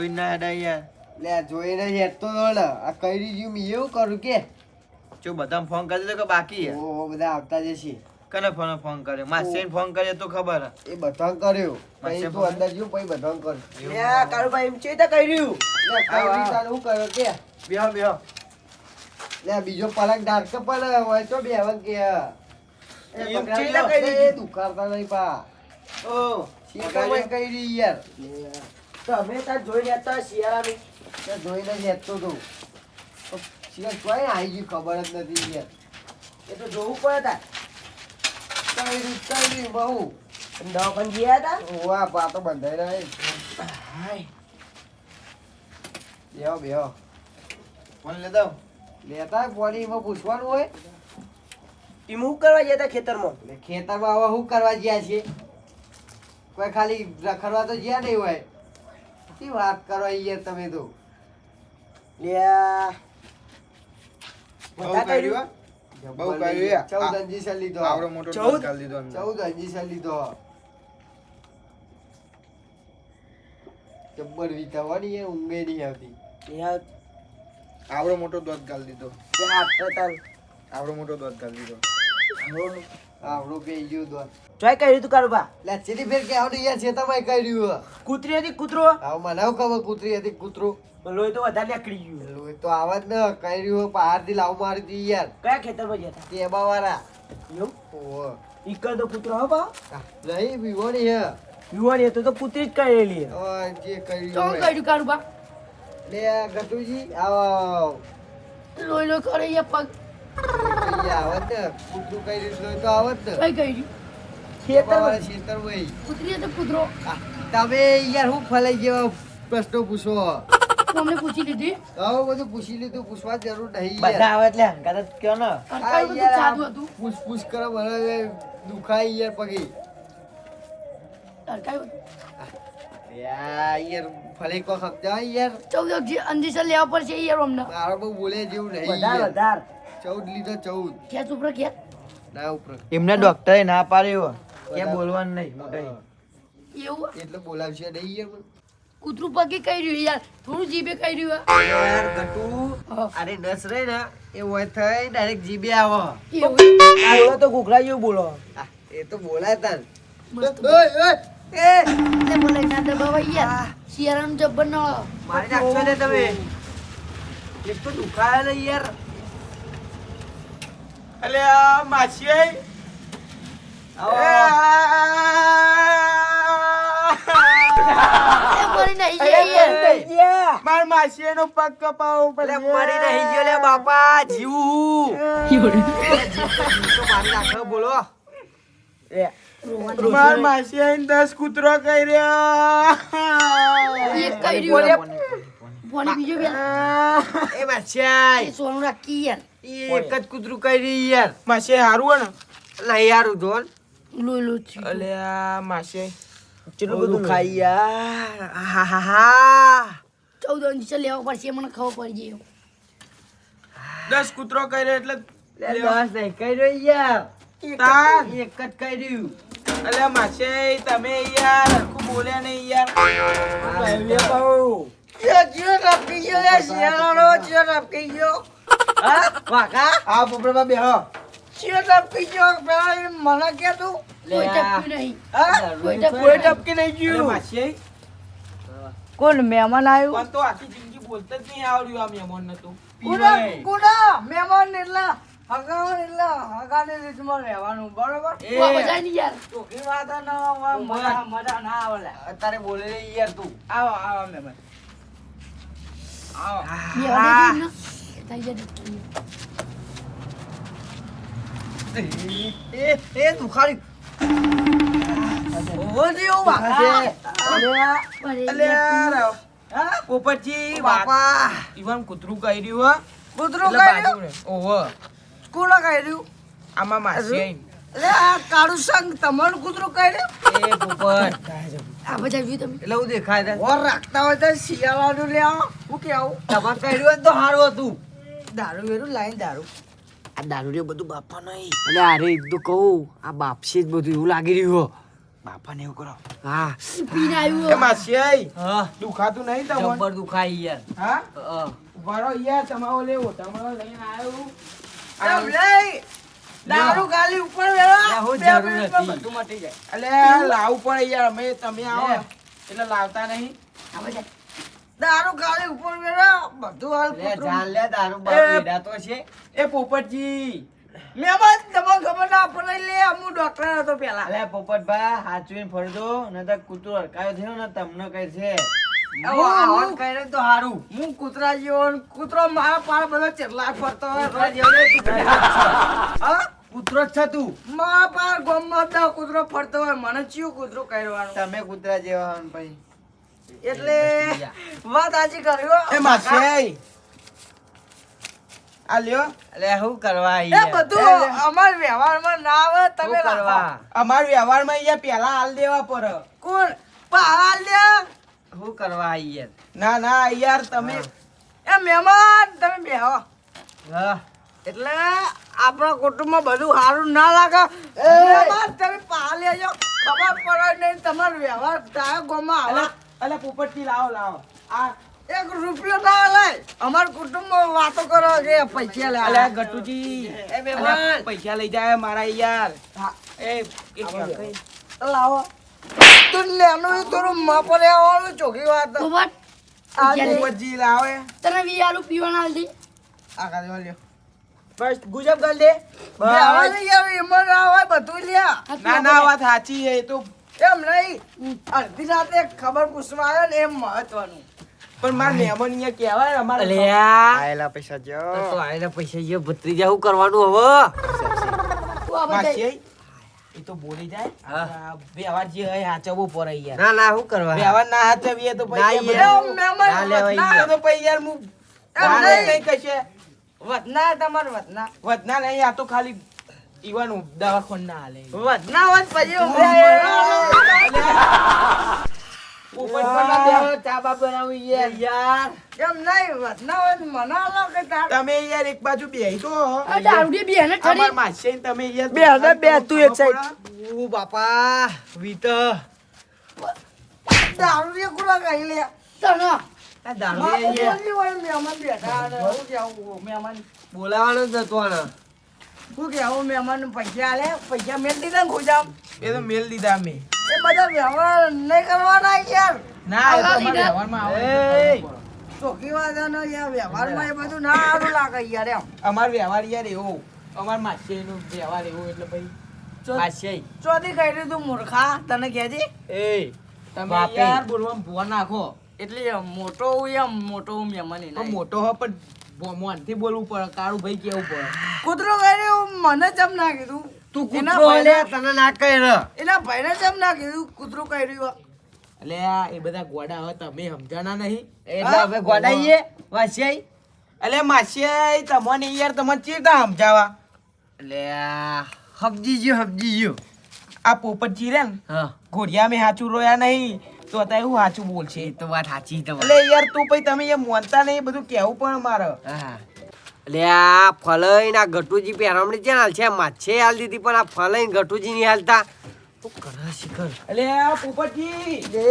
જોઈ ના હેડા યાર લે જોઈને હેડ તો દોડ આ કરી જ્યું મી એવું કરું કે જો બધા ફોન કરી દીધો કે બાકી હે ઓ બધા આવતા જશે કને ફોન કર્યો માસીને ફોન કર્યો તો ખબર એ બધા કર્યો પછી માસે તું અંદર જ્યું પછી બધા કર્યું લે કાળુભાઈ એમ છે તો કર્યું લે કઈ તારું કર્યો કે બેહો લે બીજો પલક ડાર્ક પણ હોય તો બેવન કે એમ છે તો કર્યું એ દુકાનદાર નહીં પા ઓ શેકામાં કરી યાર તમે તાર જોઈ રહ્યા શિયાળાનું તે જોઈને જ હેડતો તો શિયાળ કોઈ આવી ગઈ ખબર જ નથી યાર એ તો જોવું પડે તાર કઈ બહુ દવાખાને ગયા હતા ઓવા પાતો બંધાઈ રહે બેહો ફોન લે દો લેતા પાણીમાં પૂછવાનું હોય એમ શું કરવા ગયા હતા ખેતરમાં એટલે ખેતરમાં હવે શું કરવા ગયા છે કોઈ ખાલી રખડવા તો ગયા નહીં હોય શી વાત કરો યાર તમે તો લ્યા બહુ બધા કર્યું બહુ કર્યું 14 અંજીસર લીધો આવડો મોટો 14? ડોઝ ગાલી દીધો અંદર. 14 અંજીસર લીધો જબ્બર વિતાવાની યાર ઊંઘે નહીં આવતી લ્યા આવડો મોટો દોધ ગાલી દીધો તે હાથ તાર આવડો મોટો દોધ ગાલી દીધો આવડો પે ગયો દો જોઈ કર્યું તું કાળુભા લે ચીલી ફેર કે આવડી યાર છે તમે કર્યું કૂતરી હતી કૂતરો આવ મને આવ ખબર કૂતરી હતી કૂતરો લોહી તો વધારે નીકળી ગયું લોહી તો આવત ને કર્યું પહાડ થી લાવ મારી દી યાર કયા ખેતરમાં ગયા હતા કેબા વાળા એવું ઓહો ઈકર તો કૂતરો હો બા નહીં વિવોની હે યુવાની હતો તો કૂતરી જ કરેલી હે. ઓય જે કર્યું શું હોય. કર્યું કારુબા લે ગટુજી આવો લોહી લો કરે એ પગ આવત ને કૂતરું કર્યું હોય તો આવત ને કઈ કર્યું ખેતર ખેતર ભાઈ કૂતરી તો કૂતરો તમે યાર હું ફલાઈ જેવા પ્રશ્નો પૂછો અમને પૂછી લીધી હવે બધું પૂછી લીધું પૂછવા જરૂર નહીં બધા યાર આવે એટલે હંગાત જ કયો ને અટકાયું બધું સાદું હતું પૂછ કરો મને દુખાય યાર પગી અટકાયું યાર ફલે કો સમજાય યાર 14 અંજીસર લેવા પડશે યાર અમને મારો બહુ બોલે જેવું નહીં વધાર યાર. વધાર 14 લીધો 14 ખેંચ ઉપર ખેંચ ના ઉપર એમને ડોક્ટરે ના પાડ્યો કે બોલવાનું નહીં મોટા એવું એટલે બોલાવશે નહીં યાર મને. કૂતરું પગે કર્યું યાર થોડું જીભે કર્યું યાર ગટુ અરે નસ રે ને એ હોય થઈ ડાયરેક્ટ જીબે આવો એવું બોલો તો ઘૂઘરા જેવું બોલો એ તો બોલાય તાર મસ્ત ઓય ઓય એ એટલે બોલે ના દબાવા યાર શિયાળાનું જબ્બર ન મારી નાખશો ને તમે એક તો દુખાય ને યાર અલે આ માસી મરી નહીં જાય યાર માર માસી નો પગ કપાવો એટલે મરી નહીં ગયો લે બાપા જીવું તો મારી નાખો બોલો માર માસી 10 કૂતરો કર્યા એક કર્યું ફોન બીજો બે એ માછાઈ એ સોનું રાખી યાર એક જ કૂતરું કરી યાર માસી હારું ને નહીં યાર જોન લોહી લો છે અલે આ માસી કેટલું બધું ખાઈ યાર આહાહા 14 અંજીસર લેવા પડશે મને ખબર પડી જાય 10 કૂતરો કર્યો એટલે લે દસ નહીં કર્યો યાર તાર એક જ કર્યું અલે માસી તમે યાર હરખું બોલ્યા નહીં યાર આ પોપડામાં બેહો કોઈ ટપ્યું નહીં કોઈ કોઈ ટપ્યું ટપકી નહીં ગયું માસી કોણ મહેમાન આવ્યું પણ તો આખી જિંદગી બોલતા જ નહીં આવડ્યું આ મહેમાન નતું મહેમાન એટલા હગાવન એટલા હગાને રીતમાં રહેવાનું બરોબર નહીં મજા નહીં યાર ચોખ્ખી વાત મજા ના આવે અત્યારે બોલે યાર તું આવો આવો મહેમાન આવો થઈ જાય એ દુખાડી અલે પોપટજી બાપા ઈવન કૂતરું કર્યું હો કૂતરું એટલે કર્યું બાજુ ને ઓહો કોણ કર્યું આમાં માસી આઈને. એટલે આ કાળું સંગ તમારું કૂતરું કર્યું એ પોપટ આ બધા વ્યૂ તમે એટલે હું દેખાય છે ઓર રાખતા હોય તો શિયાળાનું લે આવો હું કે આવું તમારે કર્યું હોય ને તો સારું હતું દારૂ વેરું લાઈન દારૂ આ દારૂ રે બધું બાપા નહીં એટલે અરે એક તો કહું આ બાપસી જ બધું એવું લાગી રહ્યું બાપાને એવું કરો હા પીને એ આવ્યું માસી હા દુખાતું નહીં તમને જબ્બર દુખાય યાર હા હા બરો યાર તમારો લેવો તમારો લઈને આવ્યો એમ લઈ દારૂ ગાલી ઉપર વેળા લે, હું બે જરૂર મિનિટમાં હતી. બધું મટી જાય અલે લાવું પડે યાર અમે તમે આવો લે. એટલે લાવતા નહીં દારૂ ગાલી ઉપર વેળા બધું હાલ લે કૂતરું. જાન લે દારૂ બારૂ એ, વેડાતો છે એ પોપટજી મહેમાન તમને ખબર ના પડે લે હું ડોક્ટર હતો પેલા અલે પોપટભા હાચવીને ફરજો નતર કૂતરો હરકાયો થયો ને તમને કઈ છે હું- આવાજ કરે તો હારું હું કૂતરા જેવો ને કૂતરો મારા પાર બધો ચેટલા ફરતો હોય કૂતરા જેવો નહીં, તું હા? કૂતરો જ છે તું મારા પાર ગામમાં બધા કૂતરો ફરતો હોય મને ચિયું કૂતરો કરવાનું તમે કૂતરા જેવા હો ને ભાઈ એટલે વાત સાચી કર્યો એ માસી આ લ્યો અલે શું કરવા એ બધું અમાર વ્યવહારમાં ના આવે તમે શું કરવા કરવા અમાર વ્યવહારમાં અહીંયા પેલા હાલ દેવા પડે કોણ પહાડ લ્યા શું કરવા યાર ના ના યાર તમે એ મહેમાન તમે બેહો હા એટલે આપણા કુટુંબમાં બધું સારું ના લાગે મહેમાન તમે પહાડ લેજો ખબર પડે નહીં તમારો વ્યવહાર તારા ગામમાં અલે આવે અલે પોપટજી લાવો લાવો આ એક રૂપિયો ના લે અમારા કુટુંબમાં વાતો કરો કે પૈસા લે અલે ગટુજી એ મહેમાન. અલે પૈસા લઈ જાય મારા યાર હા એ એક લાવો તું લેનું એ થોડું માપરે આવવાનું ચોખ્ખી વાત પોપટ આ પૈસા લે. પોપટજી લાવે તને વિયારું પીવાના હાલતી આ કાઢી લ્યો બસ ગુજબ કરી દે બેહવા નહીં યાર એમાં ના હોય બધું લ્યા ના ના વાત સાચી છે એ તો એમ નહીં અડધી રાતે ખબર પૂછવા આવ્યો ને એમ મહત્વનું પણ માર મહેમાન અહીંયા કહેવાય અમારે અલ્યા આયેલા પૈસા જો તો આયલા પૈસા જે ભત્રીજા શું કરવાનું હવે તું આ બધા માસી એ તો બોલી જાય હા. આ વ્યવહાર જે હોય હાચવવું પડે યાર ના ના શું કરવા વ્યવહાર ના હાચવીએ તો ના પછી યાર. એમ મહેમાન ના લેવાય વતના- તો પછી યાર હું એમ વાલે નહીં. કઈ કશે વતના તમારે વતના વધના નહીં આ તો ખાલી ઈવાનું દવાખાન ના હાલે વતના હોત પછી હું ઉપર પર ના દેવો. ચા બા બનાવું યાર એમ નહીં વતના હોત મને આલો કે તાર તમે યાર એક બાજુ બેહી તો આ દારૂડી બેને અમાર ઠરી માસી ને તમે યાર બે હવે બે તું એક સાઈડ. ઓ બાપા વીત દારૂ રે કુડા કહી લે તને આ દારૂ મારે લઈ ગયા. બોલની હોય મહેમાન બેઠા અને હું જાઉં મહેમાન બોલાવાનો જ હતો આને શું કહેવું મહેમાન પૈસા આલે પૈસા મેળ દીધા ને ખુજામ એ તો મેલ દીધા અમે એ બધા વ્યવહાર નહીં કરવાના યાર ના એ તો આલા અમારા દીધા. વ્યવહારમાં આવે એય. ચોખ્ખી વાત છે ને યાર વ્યવહારમાં એ બધું ના સારું લાગે યાર એમ અમાર વ્યવહાર યાર એવો અમાર માસી નો વ્યવહાર એવો એટલે ભાઈ પાછે ચોથી કરી તું મૂર્ખા તને કહેજે એ તમે બાપે. યાર બોલવામાં ભૂવા નાખો એટલે મોટો હું એમ મોટો હું મહેમાન પણ મોટો હો પણ મોનથી બોલવું પડે કાળું ભાઈ કેવું પડે કૂતરો કર્યું મને જમ ના કીધું તું એના કૂતરો લે ભાઈને- તને ના કહે એના ભાઈને જમ ના કીધું કૂતરું કર્યું એટલે આ એ બધા ગોડા હવે તમે સમજાણા નહીં એટલે હવે ગોડાઈએ વાસી એટલે માસી તમને યાર તમને ચેતા સમજાવા એટલે હબજી ગયો હબજી ગયો આ પોપટજી રે ને હા ઘોડિયા મેં સાચું રોયા નહીં તો અત્યારે હું સાચું એ બોલશે તો વાત સાચી એટલે તમારી યાર તું પછી તમે યાર મોનતા નહીં બધું કેવું પણ મારે હા એટલે આ ફલઈ ના ગટુજી પહેરામણી છે હાલ છે માછે હાલ દીધી પણ આ ફલઈ ગટુજી ની હાલતા તું કરે શિખર એટલે આ પોપટજી એ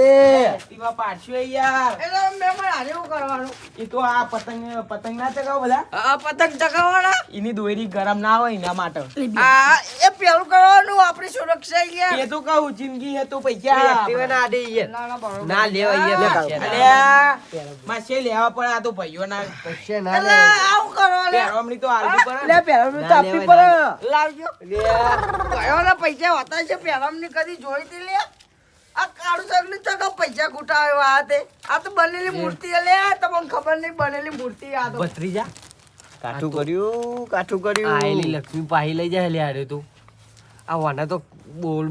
એમાં પાછું યાર એટલે મહેમાન આજે શું કરવાનું એ તો આ પતંગ ના ચગાવો બધા આ પતંગ ચગાવવાના એની દોરી ગરમ ના હોય એના માટે આ એ પેલું કરવાનું આપણી સુરક્ષા યાર એ તો કહું જિંદગી હે તો પૈસા એક્ટિવા ના આડે યાર ના ના બરોબર ના લેવા યાર એટલે આ માસી લેવા પડે આ તો ભાઈઓ ના પૈસા ના એટલે આવું કરવાનું પહેરવામણી તો હાલવી પડે લે ને. પહેરવાનું તો ના આપવી લેવાય, પડે લાવજો કયોના પૈસા હોતા છે પહેરવાની કદી જોઈ હતી લે આ કાળું સગલી તો પૈસા ખૂટાવ્યો આ તે આ તો બનેલી મૂર્તિ લે તમને ખબર નહીં બનેલી મૂર્તિ આ તો ભત્રીજા કાઠું કર્યું આયેલી લક્ષ્મી પાહી લઈ જાય લે હારે તું આ વાના તો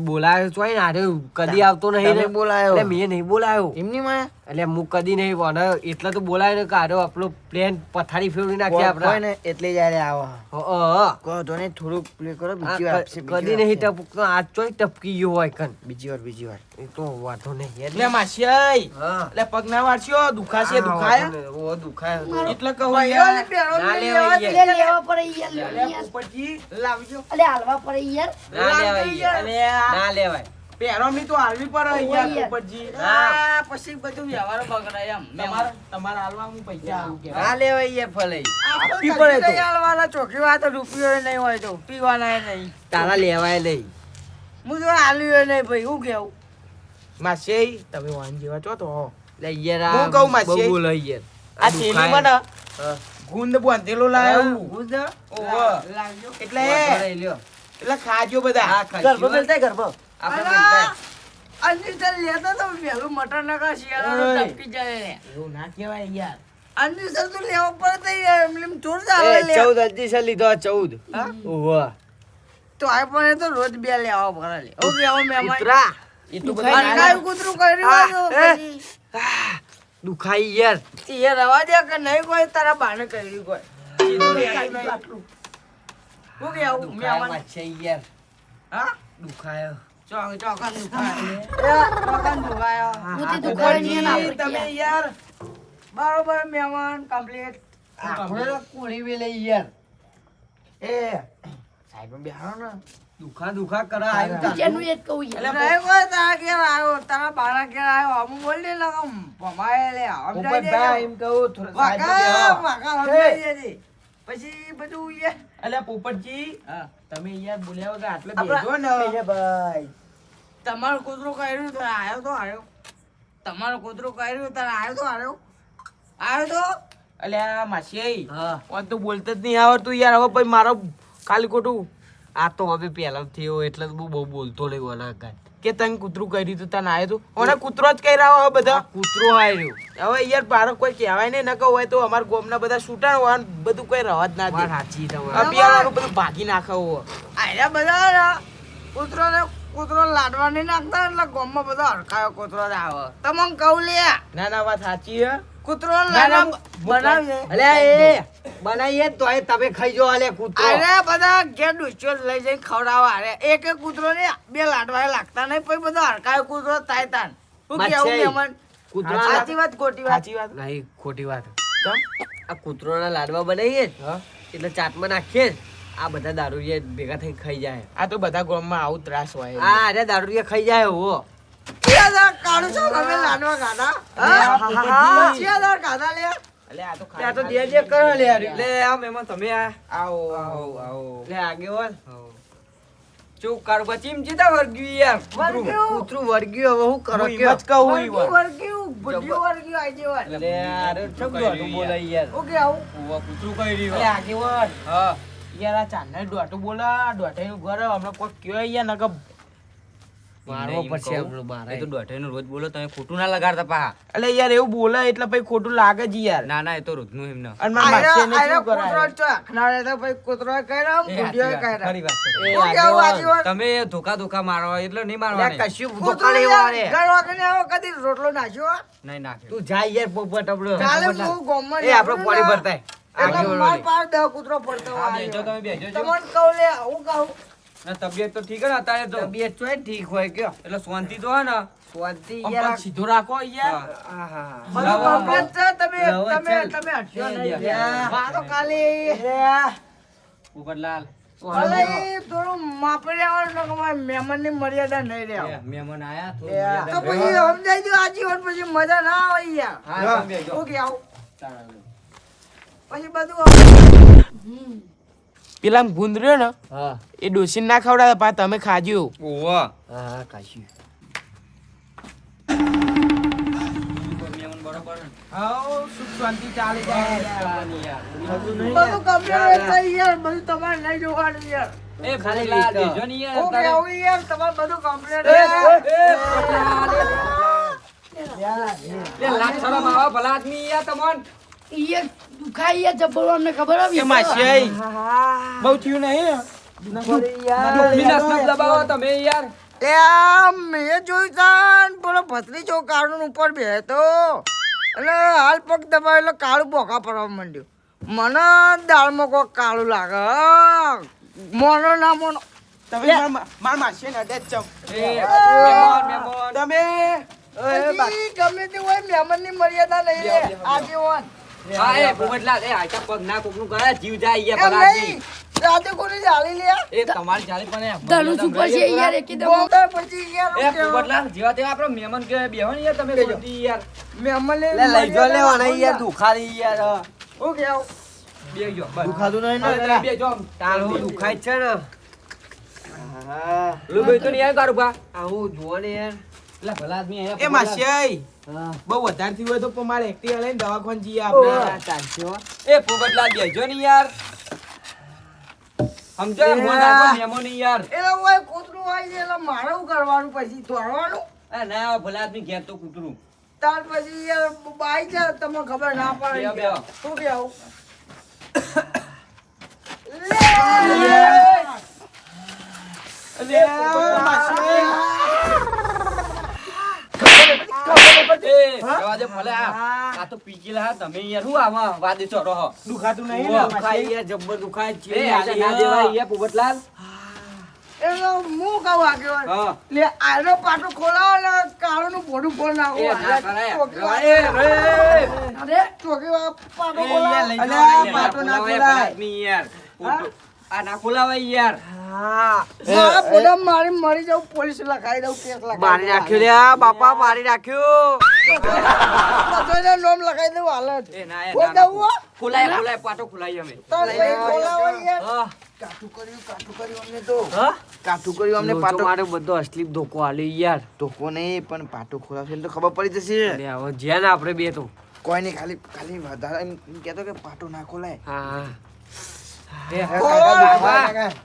બોલાયો છો ને હારે કદી આવતો નહીં તમે ને. બોલાયો. એટલે મેં નહીં બોલાયો એમની માં એટલે હું કદી નહીં વાના એટલે તો બોલાયો ને કે હારે આપણો પ્લેન પથારી ફેરવી નાખ્યા આપણે ને એટલે જ્યારે આવો હા કહો તો ને થોડુંક પ્લે કરો કદી નહીં ટપકતો આજ ચોય ટપકી ગયો હોય કન બીજી વાર એ તો વાંધો નહીં એટલે માસી હા એટલે પગ ના વાળશો દુખાશે દુખાય ઓ દુખાય એટલે કહું યાર ના લેવાય એટલે યાર. લેવા પડે યાર એટલે યાર. પોપટજી લાવજો એટલે હાલવા પડે યાર ના લેવાય યાર. એટલે આ ના લેવાય પહેરમણી તો હાલવી પડે યાર પોપટજી. આ પછી બધું વ્યવહાર બગડાય એમ તમારે હાલવા હું પૈસા આલું કે ના લેવાય યાર ફલે આપી પડે તો યાર ચોકી વાત રૂપિયો નહીં હોય તો પીવાના નહીં તારા લેવાય નહીં. હું તો આલ્યું નહીં ભાઈ હું કેવું માસી તમે વાન જેવા છો તો લે યાર હું કહું માસી? બબુ લઈ યાર આ થેલી મને હા. ગુંદ બાંધેલો લાયો હું તો ઓહો. લાગ્યો એટલે વાંધો નહીં, લ્યો. એટલે ખાજો બધા હા, ખાઈશું. ગરબો મેલતાય ગરબો આપણે મેલતાય. અંજી ચાલ લેતો તો વહેલું મટર નકા શિયાળાનો ઓય. ટપકી જાય રે એવું ના કહેવાય યાર. અંજી સર તું લેવો પડે તો એમ લીમ ચોર ચાલે એ લે 14 અંજીસર લીધો 14. હા? ઓહો. તો આ પણ એ તો રોજ બે લેવા પડે લે ઓ બેવો મહેમાન કૂતરા. એટલું બધું અનકાયું ના- કૂતરું કર્યું હોય તો પછી દુખાઈ યાર. એ રવા દે કે નહીં કોઈ તારા બાને કર્યું કોઈ આટલું હું કેવું દુખાય મહેમાન માં છે યાર. હા દુખાયો. ચોકન દુખાયો પોતે દુખાવાની અને આપણે તમે ક્યાં? યાર બરોબર મહેમાન કમ્પ્લીટ આપણે તો કોળી વે લઈ યાર. એ સાહેબ બેહારો ને દુખા કરે આવ્યું તાર. જેનું એ જ કહું યાર. નહીં કોઈ તારા ઘેર આવ્યો તારા બાના ઘેર આવ્યો અમુક બોલ દે ને કમ ભમાય લે પોપટભાઈ એમ કહું થોડું સાઈડ પર વાકા બેહો. વાકા સમજાઈ જજે. પછી બધું એ અલ્યા પોપટજી હા. તમે યાર બોલ્યા વગર આટલે આપણા- બેસો ને ભાઈ તમારું કૂતરું કર્યું તો આવ્યો તો આવ્યો તમારું કૂતરું કર્યું તો આવ્યો તો આવ્યો તો અલ્યા માસી હા. ઓન તો બોલતા જ નહીં આવડતું યાર હવે ભાઈ મારો ખાલી ખોટું આ તો હવે પહેલા થયો એટલે તો બહુ બોલતો નહીં ઓના કાંઈ. કે તને કૂતરું કર્યું તું તને આવ્યું તું ઓને કૂતરો જ કહી રહ્યા હવે બધા કૂતરો આવ્યો. હવે યાર બાળક કોઈ કહેવાય નહીં ન કહું હોય તો અમારા ગોમના બધા છૂટા હોય ને બધું કોઈ રવા જ ના વાત દે સાચી તમારી. હા. અભિયાન બધું ભાગી નાખે હવે. આયરા બધા ને કૂતરો લાડવા નહીં નાખતા એટલે ગામમાં બધો હડકાયો કૂતરો જ આવે તમને કહું લે ના ના વાત સાચી હે કૂતરો ના, લાડવા બનાવજે અલ્યા એ બનાવીએ તો એ તમે ખાઈ જો આલે કૂતરો. અરે બધા ઘેર ડુચ્ચો લઈ જઈને ખવડાવવા અરે એક એક કૂતરો ને બે લાડવા લાગતા નહીં પછી બધો હડકાયો કૂતરો થાય તાન શું વાત કેવું છે. મહેમાન કૂતરા સાચી વાત ખોટી વાત સાચી વાત નહીં ખોટી વાત. કેમ? આ કૂતરોના લાડવા બનાવીએ ને, હા? એટલે ચાટમાં નાખીએ ને, આ બધા દારૂડિયા ભેગા થઈને ખાઈ જાય. આ તો બધા ગામમાં આવું ત્રાસ હોય આ અરે દારૂડિયા ખાઈ જાય હો. કાળું છો અમે લાડવા ખાધા હા, હા, હા. ચિયાદાર ખાધા લે અલ્યા આ તો આ તો ખાલી જે કરો લે યાર. લે આ મહેમાન તમે આવો આવો આવો લે આગેવાન. ચૂપ કર પછી એમ ચીતા વર્ગ્યું યાર. વર્ગ્યું? કૂતરું વર્ગ્યું હવે હું કરો હું કયો? હિંમત કહું હું વર્ગ્યું હિંમત. વર્ગ્યું બુઢિયું વર્ગ્યું આજીવન લે અરે ચમ દોઢું બોલાય યાર. હું કેવું અલ્યા આગેવાન. યાર આ ચાંદના દોઢું બોલા દોઢાઈનું ઘર હમણાં કોઈ કયો યાર નકર મારવો પડશે હમણાં મારે. એ તો દોઢાઈનું રોજ બોલો તમે ખોટું ના લગાડતા પા એટલે યાર એવું બોલે એટલે પછી ખોટું લાગે જ યાર ના ના એ તો રોજનું એમને અને મારા માસીને આયરા શું કૂતરો કરાય? ચો આખનારે તો ભાઈ કૂતરો કર્યો બુઢિયો કર્યો ખરી વાત છે. એ હું કેવું આજીવન તમે ધોકા ધોકા મારો એટલે નહીં લે મારવા કશું કૂતરો ધોકા નહીં વાળે. ઘર વાગીને આવો કદી રોટલો નાખ્યો નહીં નાખે તું જા યાર પોપટ આપણો. કાલે હું ગામમાં એ આપણો નીકળું પાણી ને, ભરતાય. એટલે આગેવાન માર વાળી. પાર દહ કૂતરો પડતો હા, હોય. બેસજો તમે બેસજો છો. તમને કહું લે હું કહું ના, તબિયત તો ઠીક હે ને અત્યારે તો તબિયત ચોય ઠીક હોય કયો. એટલે શાંતિ તો હે ને શાંતિ આમ યાર. પગ સીધો રાખો યાર હા. આહા. બધું complete છે તમે લાવો તમે ચાલ. તમે હટશો એ નહીં. લ્યા. વાતો ખાલી પોપટલાલ ભલે ઈ થોડું માપી રહેવાનું ને કે મારે મહેમાનની મર્યાદા નહીં રહેવા. એ, મહેમાન આયા થોડું લ્યા. તો મર્યાદા પછી સમજાઈ દો આજીવન પછી મજા ના આવે યાર હા, તમે બેસજો. હું કેવું પછી બધું હમ. પેલા ભૂંદ રહ્યો ને હા એ ડોસીને ના ખવડાવે પા તમે ખાજો ઓહો. હા કાશી. મહેમાન બરોબર ને? આવો સુખ શાંતિ ચાલી જાય બધું complete થઈ યાર બધું તમારે નહીં જોવાનું યાર એ ખાલી પોપટલાલ, લીધો. બેસજો ને યાર હું અત્યારે. કેવું યાર તમારે બધું complete એ, છે. એ, પોપટલાલ, લે, લાજ શરમ આવે ભલા આદમી યાર તમોન. ઈ એક દુખાય યાર જબરો અમને ખબર આવી એ માસી બહુ થયું નહીં ડોકની નસનસ દબાવો તમે યાર. મેં જોયું તાન પેલો ભત્રીજો કાળું ઉપર બેહતો એટલે હાલ પગ દબાવ્યો એટલે કાળું બોકા પડવા માંડ્યું મને દાળમાં કોક કાળું લાગે મોનો ના મોનો તમે મારા માસી ને અડે જ ચમ એ, મહેમાન, મહેમાન. તમે પછી ગમે તે હોય મહેમાનની મર્યાદા નહીં રે આગેવાન હા, એ પોપટલાલ, એ હાચા પગ ના કોકનું કરે, જીવ જાય યાર એમ ભલા આદમી. નહીં રાતે કોની ચાલી લે એ તમારી ચાલી પણ એ ધનુષ ઉપર છે યાર એકદમ બોલતા પછી યાર એ પોપટલાલ જેવા તેવા આપણો મહેમાન કે બેહો ને યાર તમે શાંતિ યાર મેમન લે લે લઈ જો લેવાના યાર દુખાડી યાર હું કેવું બેહજો બસ દુખાતું નહીં હવે ને તમે બેહજો તારું દુખાય છે ને હા લુબઈ તો નહીં આવે કારુભા આવું જુઓ ને યાર એટલે ભલા આદમી આયા એ પોપટલાલ. માસિયાઈ હા બહુ વધારે થયું હોય તો પણ મારે એક્ટિવા લઈને દવાખાને જઈએ આ આપણે ચાલશે હો. એ પોપટલાલ બેહજો ને યાર સમજો એ મોન આપો મહેમાન યાર એટલે ઓય કૂતરું આવી છે એટલે મારે શું કરવાનું પછી દોડવાનું આ ના ભલા આદમી ઘેર તો કૂતરું ત્યાર પછી યાર બાઈ છે તમને ખબર ના પડે બેહો, બેહો. શું કેવું લે માસિયાઈ એ જવા દે ભલે આ તો પી ગયેલા હા તમે યાર શું આમાં વાદે ચડો હો દુખાતું નહીં ઓહ, ને દુખાય માસિયાઈ? યાર જબ્બર દુખાય છે એ આજે ના દેવાય યાર પોપટલાલ એટલે હું કહું આગેવાન હા લે આનો પાટો ખોલાવો ને કાળો નું ભોડું ખોલ નાખો એ ના કરાય ચોકી એ રે અરે ચોકી પાટો એ ખોલાવો યાર લઈ અલ્યા, જાઓ, પાટો ના ખોલાવાય ખોલાય. ભલા આદમી યાર આ ના ખોલાવાય યાર હા મારા પોતા મારી મરી જાઉં પોલીસ લખાઈ દઉં કેસ લખાઈ મારી નાખ્યું લે આ બાપા મારી નાખ્યું બધાને નામ લખાઈ દઉં હાલત એ ના ખોલ દઉં હો. ખોલાય પાટો ખોલાય અમે તો ભાઈ ખોલાવો યાર હા કાઠું કર્યું અમને તો હા કાઠું કર્યું અમને લોચો પાટો મારે બધો અસલીમ ધોકો આલ્યો યાર ધોકો નહીં પણ પાટો ખોલાવશે તો ખબર પડી જશે અરે હવે જ્યાં ને આપણે બે તો કોઈ નહીં ખાલી ખાલી વધારે એમ કહેતો કે પાટો ના ખોલાય હા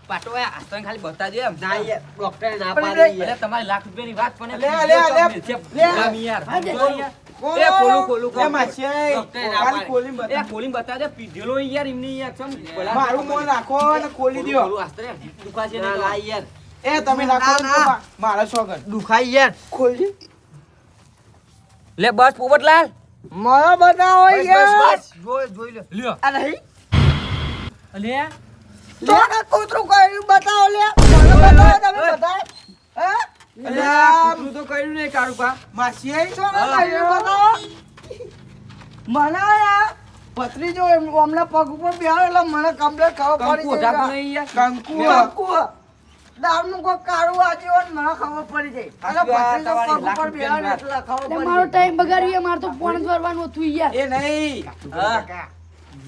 પાટો આ આસ્તોને ખાલી બતાવજો એમ ના યાર ડોક્ટરે ના પણ પાડી એટલે યાર. તમારી લાખ રૂપિયાની વાત પણ લે, લે, લે, છે લે. ગુલામી યાર હા, જો યાર. એ ખોલું લે માસિયાઈ ડોક્ટરે ના ખાલી પાડી. ખોલીને એ બતાવ. ખોલીને બતાવજો પીધેલો યાર એમની યાર ચમ પેલા મારું મોં નાખો અને ખોલી દ્યો. ખોલું આસ્તે દુખાશે ના, નહીં ના તો. યાર એ તમે નાખો ને ના, ના. મારા શોગન દુખાય યાર ખોલજે લે બસ પોપટલાલ મારા બતાવો યાર જોઈ લે લ્યો આ નહીં લે તો આ કૂતરું કર્યું બતાવો લે મને બતાવો તમે બતાવો હે અલ્યા, તું તો કર્યું નહીં કારુભા માસિયાઈ શું કર્યું બતાવો મને આ ભત્રીજો હમણાં પગ ઉપર બેહાડો એટલે મને કમ્પ્લેટ ખબર કંકુ પડી ઢાંકું જાય નહીં યાર કંકુ દારૂનું કોઈ કાળું વાંચ્યું હોય ને મને ખબર પડી જાય અને સાચી વાત, ભત્રીજો તમારી પગ ઉપર લાખ બેહાડે એટલે ખબર એટલે પડી મારો જાય ટાઈમ બગાડ્યો મારે તો પોણ જ વરવાનું હતું યાર એ નહીં હા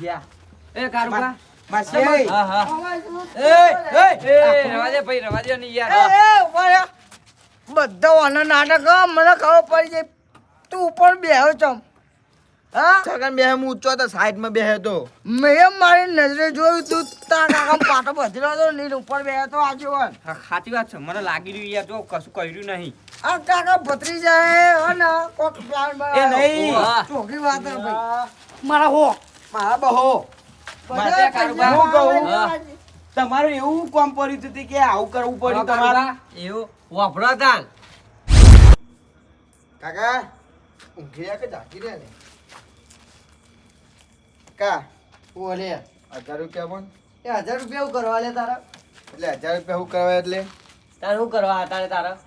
યા એ કારુભા માસિયાઈ હા હા એ રવા દે ભાઈ રવા દે નહીં યાર બધા વાના નાટક મને ખબર પડી જાય તું ઉપર બેહ્યો ચમ હા સગન બે હું ઊંચો તો સાઈડમાં બેહ્યો તો મેં મારી નજરે જોયું તું તારા કાકા પાટો બધેલો હતો નીલ ઉપર બેહ્યો તો આજુબાજુ હા, સાચી વાત છે મને લાગી રહ્યું યાર જો કશું કર્યું નહીં આ કાકા ભત્રીજા હે ને કોક પ્લાન એ નહીં. બનાવ્યો ચોખી વાત હે ભાઈ મારા હો મારા બહો બધા કાકા, પૈસા હું કહું? વાળા તમારું એવું કામ પડ્યું હતું કે આવું કરવું પડ્યું તમારે કારુભા, એવું વાપરો તાન કાકા ઊંઘી રહ્યા કે જાગી રહ્યા ને કા ઓલે 1000 રૂપિયા પણ એ 1000 રૂપિયા હું કરવા લે તારા એટલે 1000 રૂપિયા શું કરવા એટલે તાર શું કરવા તારે તારા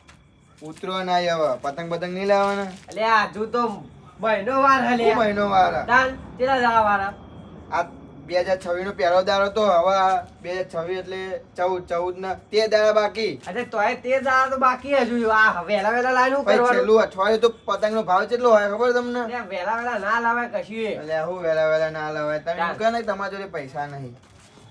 ઉતરવા ના આવે પતંગ પતંગ નહીં લાવવાના એટલે આજુ તો મહિનો વાર હલે શું મહિનો વાળા તાન કેટલા દાડા વાળા આ 2026 નો પહેલો દાડો તો હવે 2026 એટલે 14 ના તે દાડા બાકી અરે તોય તે દાડા તો બાકી હજુ આ વેલા વેલા લાઈન પછી કરવાનું છેલ્લું અઠવાડિયું તો પતંગ નો ભાવ કેટલો હોય ખબર તમને એટલે વેલા વેલા ના લાવે કશું એટલે હું વેલા વેલા ના લાવાય તમે એમ કહો ને કે તમારા જોડે પૈસા નહીં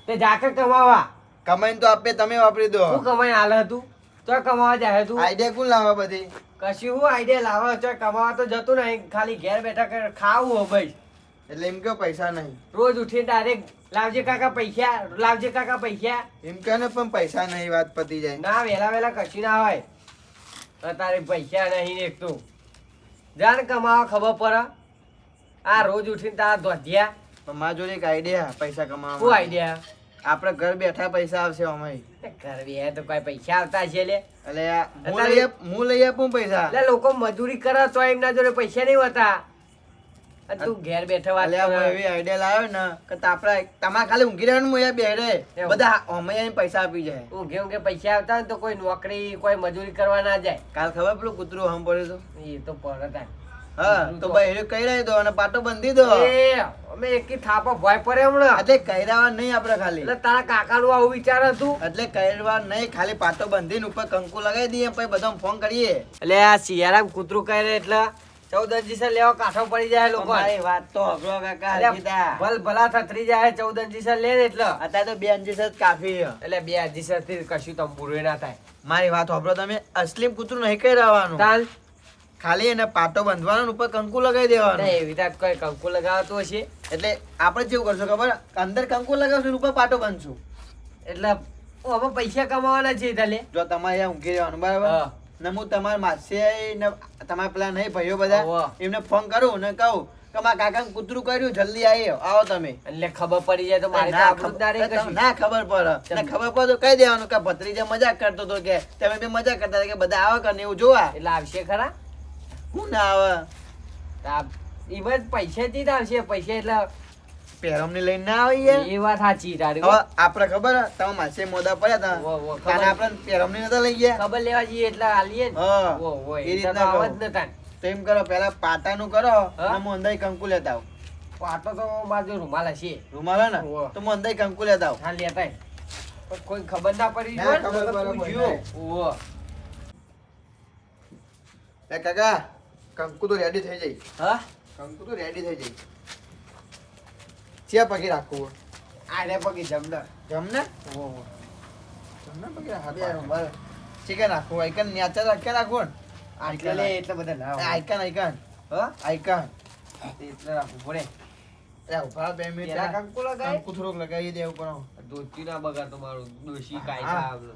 તે જાકે કમાવા કમાઈને તો આપે તમે વાપરી દો શું કમાઈ હાલ હતું તો કમાવા જાય તું આઈડિયા કોણ લાવે બધી કશું હું આઈડિયા લાવે તો કમાવા તો જતું નહીં ખાલી ઘેર બેઠા ખાવું હો ભાઈ એટલે એમ કે પૈસા નહીં રોજ ઉઠીને ડાયરેક્ટ લાવજે કાકા પૈસા એમ કે ને પણ પૈસા નહીં વાત પતી જાય ના વેલા વેલા કશું ના હોય તારે પૈસા નહીં એકતું જાણ કમાવા ખબર પડે આ રોજ ઉઠીને તારા ધોધ્યા પણ મારા જોડે એક આઈડિયા પૈસા શું કમાવા આઈડિયા આપણે ઘર બેઠા પૈસા આવશે અમે કરવી તો કોઈ પૈસા આવતા છે લે એટલે હું લઈ આપું પૈસા એટલે લોકો મજૂરી કરે તો એમના જોડે પૈસા નહીં હોતા અને તું ઘેર બેઠા વાત એટલે હું કરે. એવી આઈડિયા લાવ્યો ને કે તમારે ખાલી ઊંઘી રહેવાનું હું અહીંયા બેહરે એવું. બધા અમે પૈસા આપી જાય ઊંઘે ઊંઘે પૈસા આવતા હોય ને તો કોઈ નોકરી કોઈ મજૂરી કરવા ના જાય કાલ ખબર પેલું કૂતરું હમ પડ્યું હતું એ તો પડતા હા તો બહેરું કહી રહી દો અને પાટો બંધી દો એ અમે એકી થાપો ભય પડે હમણાં એટલે કહેરાવા નહીં આપણે ખાલી એટલે તારા કાકાનું આવું વિચાર હતું એટલે કહેરવા નહીં ખાલી પાટો બંધીને ઉપર કંકુ લગાવી દઈએ પછી બધાને ફોન કરીએ એટલે આ શિયાળામાં કૂતરું કહે એટલે 14 સર લેવા કાઠો પડી જાય લોકો તમારી વાત તો હબળો કાકા એટલે હરખીતા. ભલ ભલા થતરી જાય 14 સર લે ને એટલે અત્યારે તો 2 અંજીસર જ કાફી છે. એટલે 2 સર થી કશું તંબુરું ના થાય મારી વાત સાંભળો તમે અસલી કૂતરું નહીં કહેરાવાનું તાલ ખાલી એને પાટો બંધવાનો ને ઉપર કંકુ લગાવી દેવાનું એવી રીતે કોઈ કંકુ લગાવતો હશે એટલે આપણે કેવું કરશું ખબર અંદર કંકુ લગાવશું ને ઉપર પાટો બાંધશું એટલે હવે પૈસા કમાવાના છે તાલે જો તમારે અહીંયા ઊંઘી રહેવાનું બરાબર હા. ને હું તમારા માસી ને તમારા પેલા નહીં ભાઈઓ બધા હોવે. એમને ફોન કરું ને કહું કે મારા કાકાને કૂતરું કર્યું જલ્દી આવો તમે એટલે ખબર પડી જાય તો મારે તો ના આબરૂ જ ના રહે ખબર- કશું. ના ખબર પડે ને ખબર પડે તો કહી દેવાનું કે ભત્રીજા મજાક કરતો હતો કે તમે બે મજાક કરતા હતા કે બધા આવે કે એવું જોવા એટલે આવશે ખરા હું ના આવે ઈવન પૈસા થી જ આવશે પૈસા એટલે પેરમની લઈને ના આવે યાર એ વાત સાચી તારી હવે આપણે ખબર હે, તમારા માસી મોદા પડ્યા વો, વો, હતા ખબર. આપણે પેરમની નતા લઈ ગયા ખબર લેવા જઈએ એટલે હાલીએ ને હા. વો, વો, એ એ તો રીતના આવા કહું. જ નતા તો એમ કરો પેલા પાટાનું કરો હા? અને હું અંદર કંકુ લેતા આવું પાટો તો બાજુ રૂમાલ હશે રૂમાલ હે ને હોવે. તો હું અંદર કંકુ લેતા આવું હા લેતા પણ કોઈ ખબર ના પડી ના, હોય ને, ખબર તો બરાબર પૂછ્યું. નહીં. ઓવો. એ કાકા કંકુ તો રેડી થઈ જાય હા કંકુ તો રેડી થઈ જાય ચિયા પગી રાખવું આને પગી જમના જમને ઓવો. જમને પગી રાખવું ચિકન રાખવું આઈકન ન્યાચા રાખે રાખવું આટલે લે એટલે બધા ના હોય. આઈકન આઈકન હા આઈકન એટલે રાખવું પડે એ ઉભા 2 મિનિટ પેલા કંકુ લગાય? કંકુ થોડુંક લગાવી દે ઉપર ધોતી ના બગાડ મારું ડોશી હા. કાયકા આવલો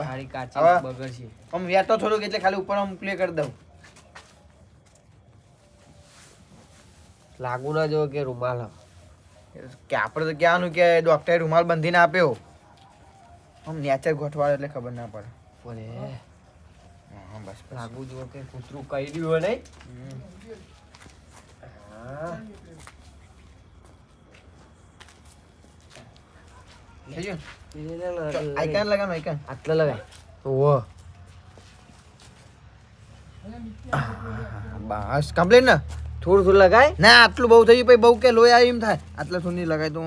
હારી કાચી હવે? બગડશે આમ વેટો થોડુંક એટલે ખાલી ઉપર આમ પ્લે કરી દઉં લાગુ ના જો કે રૂમાલ હ. કે આપણે તો કહેવાનું કે ડોક્ટરે રૂમાલ બંધીને આપ્યો આમ નેચર ગોઠવાડે એટલે ખબર ના પડે બોલે હા બસ બસ લાગુ જો કે કૂતરું કહી રહ્યું હોય નહીં હમ. હા. થઈ ગયું લે, લે, લે, લે, લે. આઈકન લગાવવાનું આઈકન આટલે લગાય ઓવો બસ કમ્પ્લીટ ને થોડું થોડું લગાય ના આટલું બહુ થઈ ગયું પછી બહુ કે લોહી આવે એમ થાય આટલા થોડું નહીં લગાય તો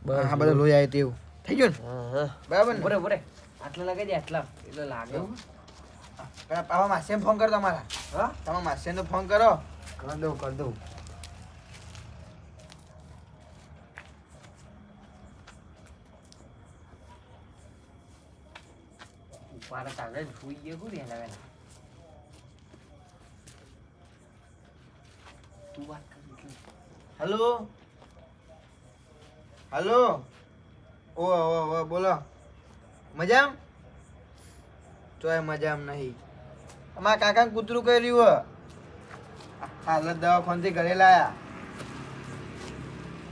બસ, હા બધા લોહી આવે તેવું થઈ ગયું ને હા હા બરાબર ને બરે બરે આટલે લગાઈ દે આટલા એટલે લાગે આવા માસીને ફોન કરો તમારા હા તમારા માસીને તો ફોન કરો કર દઉં ઉપાડ તાને સુઈ ગયો કું રે લગાય તું વાત કર એટલે. હલો હલો ઓ બોલો મજામ તોય મજામ નહીં અમારા કાકા કૂતરું કર્યું હાલ દવાખાનથી ઘરે લાયા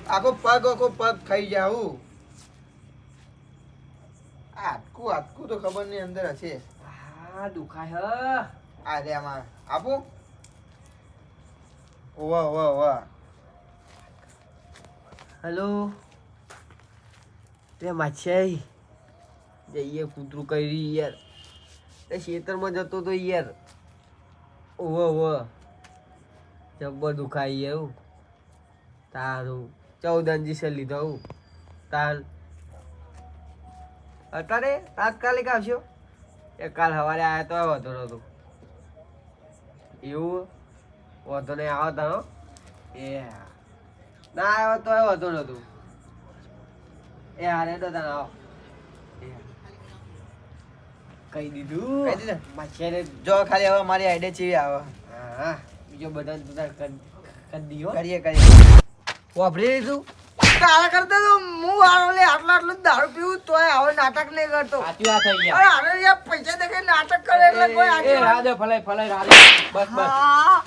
આખો પગ ખાઈ જાવું આટકું તો ખબર નહીં અંદર હશે આ દુખાય હ આ રે આમાં આપું ઓવા હેલો તે માછાઈ જઈએ કૂતરું કરી યાર એ ખેતરમાં જતો તો યાર ઓવો જબ્બર દુખાઈ એવું તારું 14 ઇંચ લીધો હું તાર અત્યારે તાત્કાલિક આવશો એ કાલ સવારે આવ્યા તો વાંધો નહોતો એવું વાંધો નહીં આવો તારો એ ના આવ્યો તો વાંધો નહોતું એ હારે તો તને આવો કહી દીધું કહી દીધું? માછીને જો ખાલી હવે મારી આઈડિયા ચીવી આવે હા બીજો બધા તું તાર કરી દીધો કરીએ વાપરી લીધું તારા કરતા તો હું વાળો લે આટલું જ દારૂ પીવું તોય હવે નાટક નહીં કરતો સાચી વાત થઈ અરે આને યાર પૈસા દેખાય નાટક કરે એટલે કોઈ એ આગળ રાધે ફલાઈ રાધે બસ બસ હા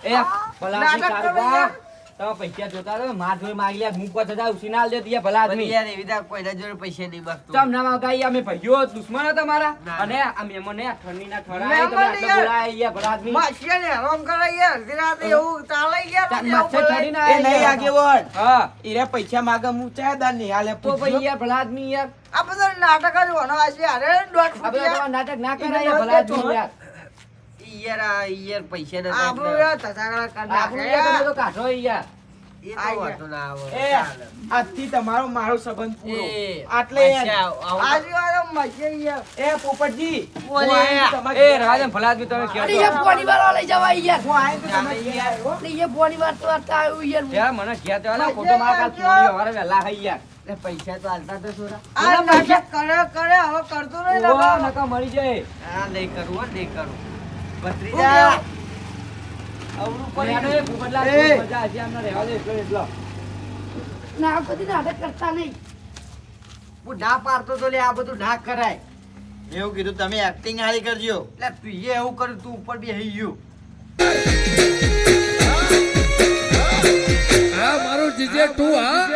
એ ભલા આદમી નાટક તારું કરે બા. યાર. તમે પૈસા જોતા રહો માર જોઈ માગી લે હું 5000 ઉછીનાલ દે તીએ ભલા પણ આદમી યાર એવી રીતે કોઈના જોડે પૈસા નહીં બસતું ચમ ના માગા ઈ અમે ભાઈઓ દુશ્મન હતા મારા ના, અને આ મેમોને આ ઠંડીના ઠરાય મહેમાન તમે આટલા યાર. બોલાય યાર ભલા આદમી માસિયાને હેરાન કરે યાર અડધી રાતે એવું ચાલે યાર ચાલ, એવું મચ્છર બોલાય. ચડીને એ નહીં આયા આગેવાન હા ઈરે પૈસા માગે હું ચાય દાન નહીં હાલે તો ભાઈ યાર ભલા આદમી યાર આ બધા નાટક જ વનવા છે અરે દોઢ આ બધા ફૂટિયા. તમારા નાટક ના ઈને કરાય યાર નોંધ ભલા દેતો, આદમી હો. યાર યાર આ યાર પૈસા નથી આપણું એટલે. યાર ધસાગડા કરી આપણું નાખે યાર તમે યાર. તો કાઢો યાર. એ તો આ વાંધો ના આવે. એ ચાલે. આજથી તમારો મારો સંબંધ પૂરો એ, આટલે અચ્છા, આવું તો- આજુબાજુ મચે યાર. એ પોપટજી બોલે. હું આવીને તમારા એ ઘેર રાજા ફલાદ બી તમે કહો અરે છો. એ પોણી વાળા લઈ જવા યાર હું આવીને તો તમારા ઘેર આવ્યો. અરે એ પોણી વાળતો આવ્યું યાર યાર મને ઘેર તો આલા ખોટો માર કાલ ચોરી હવારે વહેલા હઈ યાર. એટલે પૈસા તો હાલતા તો થોડા. આ નાટક કરે હવે કરતો નહીં ને ઓવા બાપ. નકા મરી જાય. હા નહીં કરું હો, નહીં કરું. હું ભત્રીજા, કેવું? અવરું પણ પડી યાર એ પોપટલાલ એ. બહુ મજા હજી આમને રહેવા દે એટલો એટલો. ના આ બધી નાટક કરતા નહીં હું ના પાડતો તો લે આ બધું ના કરાય. એવું કીધું તમે એક્ટિંગ હારી કરજો. એટલે તું એ એવું કર્યું તું ઉપર બેસી ગયો. આ મારું જીજે 2 હા